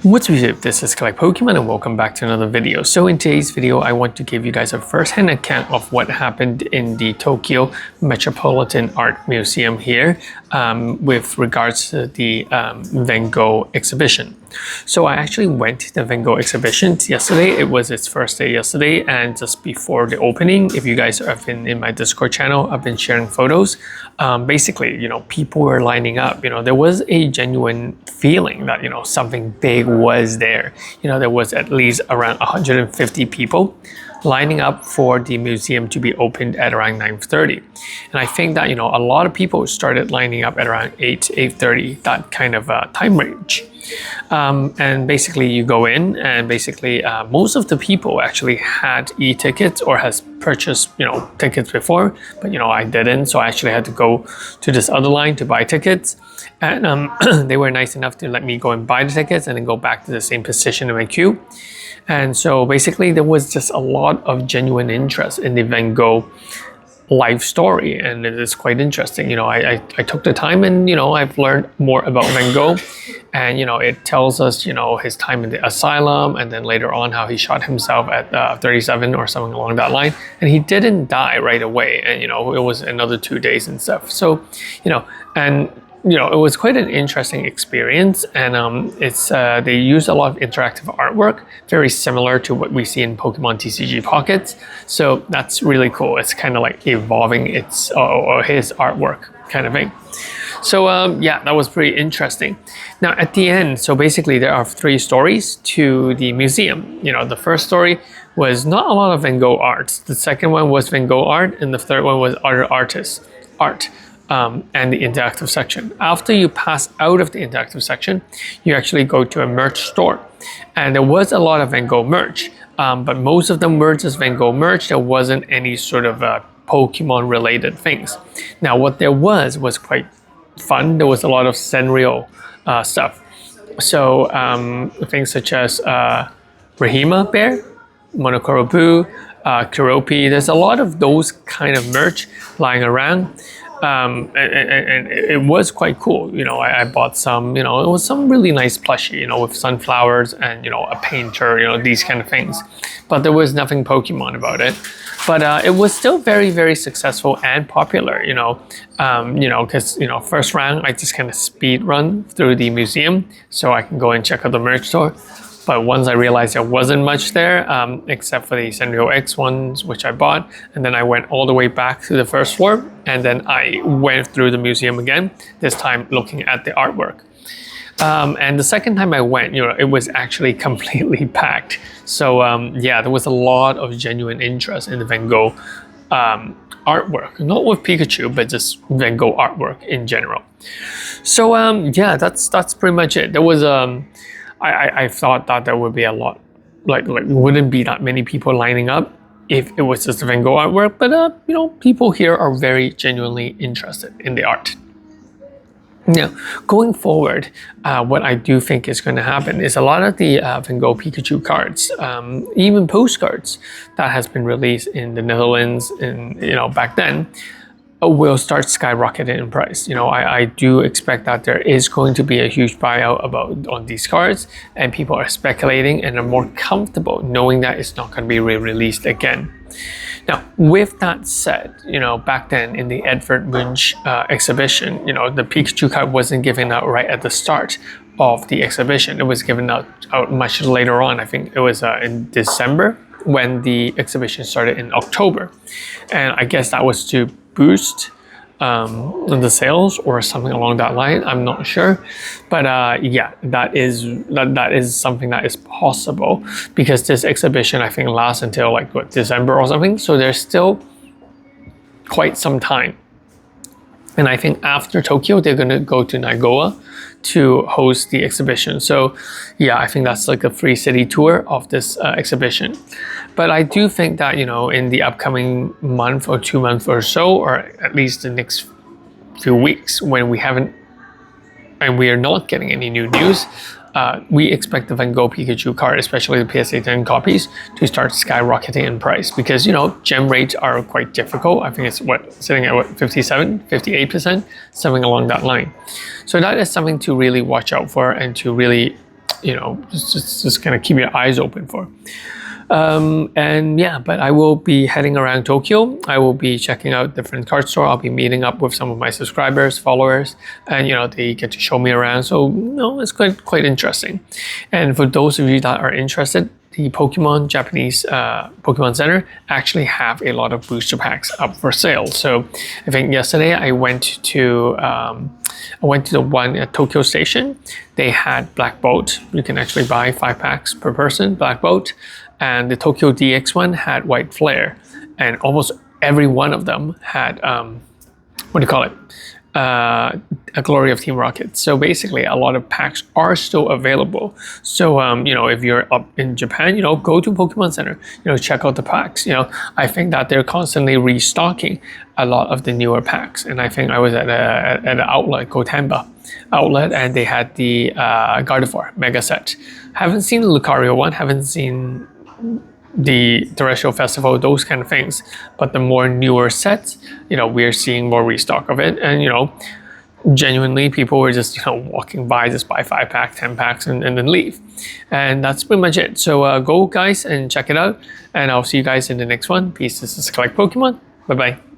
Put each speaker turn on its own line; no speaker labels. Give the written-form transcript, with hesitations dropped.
What's up, this is Collect Pokemon and welcome back to another video. So in today's video, I want to give you guys a first-hand account of what happened in the Tokyo Metropolitan Art Museum here with regards to the Van Gogh exhibition. So I actually went to the Van Gogh exhibition yesterday. It was its first day yesterday, and just before the opening, if you guys have been in my Discord channel, I've been sharing photos. Basically, people were lining up. There was a genuine feeling that, something big was there. There was at least around 150 people lining up for the museum to be opened at around 9:30. And I think that, a lot of people started lining up at around 8:30, that kind of time range. And basically you go in and basically most of the people actually had e-tickets or has purchased, tickets before, but, I didn't. So I actually had to go to this other line to buy tickets. And they were nice enough to let me go and buy the tickets and then go back to the same position in my queue. And so basically there was just a lot of genuine interest in the Van Gogh life story, and it is quite interesting. I took the time and I've learned more about Van Gogh, and it tells us his time in the asylum, and then later on how he shot himself at 37 or something along that line, and he didn't die right away, and it was another 2 days and stuff. So and it was quite an interesting experience, and they use a lot of interactive artwork, very similar to what we see in Pokemon TCG Pockets. So that's really cool. It's kind of like evolving his artwork kind of thing. So yeah, that was pretty interesting. Now at the end, so basically there are 3 stories to the museum. The first story was not a lot of Van Gogh art. The second one was Van Gogh art, and the third one was other artists' art. And the interactive section. After you pass out of the interactive section, you actually go to a merch store. And there was a lot of Van Gogh merch, but most of them were just Van Gogh merch. There wasn't any sort of Pokemon related things. Now what there was quite fun. There was a lot of Sanrio stuff. So things such as Rahima Bear, Monokorobu, Kiropi, there's a lot of those kind of merch lying around. And it was quite cool. I bought some, it was some really nice plushie, with sunflowers and, a painter, these kind of things. But there was nothing Pokemon about it. But it was still very, very successful and popular, because, first round, I just kind of speed run through the museum so I can go and check out the merch store. But once I realized there wasn't much there, except for the Sanrio X ones, which I bought, and then I went all the way back to the first floor, and then I went through the museum again, this time looking at the artwork. And the second time I went, it was actually completely packed. So yeah, there was a lot of genuine interest in the Van Gogh artwork, not with Pikachu, but just Van Gogh artwork in general. So yeah, that's pretty much it. There was I thought that there would be a lot, like wouldn't be that many people lining up if it was just Van Gogh artwork, but people here are very genuinely interested in the art. Now, going forward, what I do think is going to happen is a lot of the Van Gogh Pikachu cards, even postcards that has been released in the Netherlands and back then, will start skyrocketing in price. I do expect that there is going to be a huge buyout on these cards, and people are speculating and are more comfortable knowing that it's not going to be re-released again. Now, with that said, back then in the Edvard Munch exhibition, the Pikachu card wasn't given out right at the start of the exhibition. It was given out much later on. I think it was in December when the exhibition started in October. And I guess that was to boost the sales or something along that line. I'm not sure, but yeah, that is something that is possible, because this exhibition I think lasts until December or something. So there's still quite some time. And I think after Tokyo, they're going to go to Nagoya to host the exhibition. So yeah, I think that's like a free city tour of this exhibition. But I do think that, in the upcoming month or 2 months or so, or at least the next few weeks, when we are not getting any new news, we expect the Van Gogh Pikachu card, especially the PSA 10 copies, to start skyrocketing in price, because gem rates are quite difficult. I think it's sitting at 57, 58%, something along that line. So that is something to really watch out for, and to really you know, just kind of keep your eyes open for. And yeah, but I will be heading around Tokyo. I will be checking out different card store. I'll be meeting up with some of my subscribers, followers, and you know, they get to show me around. So you know, it's quite interesting. And for those of you that are interested, the Pokemon Japanese Pokemon Center actually have a lot of booster packs up for sale. So I think yesterday I went to the one at Tokyo Station. They had Black Bolt. You can actually buy 5 packs per person, Black Bolt. And the Tokyo DX one had White Flare. And almost every one of them had, what do you call it? A Glory of Team Rocket. So basically a lot of packs are still available. So you know, if you're up in Japan, you know, go to Pokemon Center, you know, check out the packs. You know, I think that they're constantly restocking a lot of the newer packs. And I think I was at an outlet, Gotamba outlet, and they had the Gardevoir Mega Set. Haven't seen the Lucario one, haven't seen the Terrestrial Festival, those kind of things. But the more newer sets, you know, we're seeing more restock of it. And, you know, genuinely people were just, you know, walking by, just buy 5 packs, 10 packs and then leave. And that's pretty much it. So go guys and check it out. And I'll see you guys in the next one. Peace. This is Collect Pokemon. Bye-bye.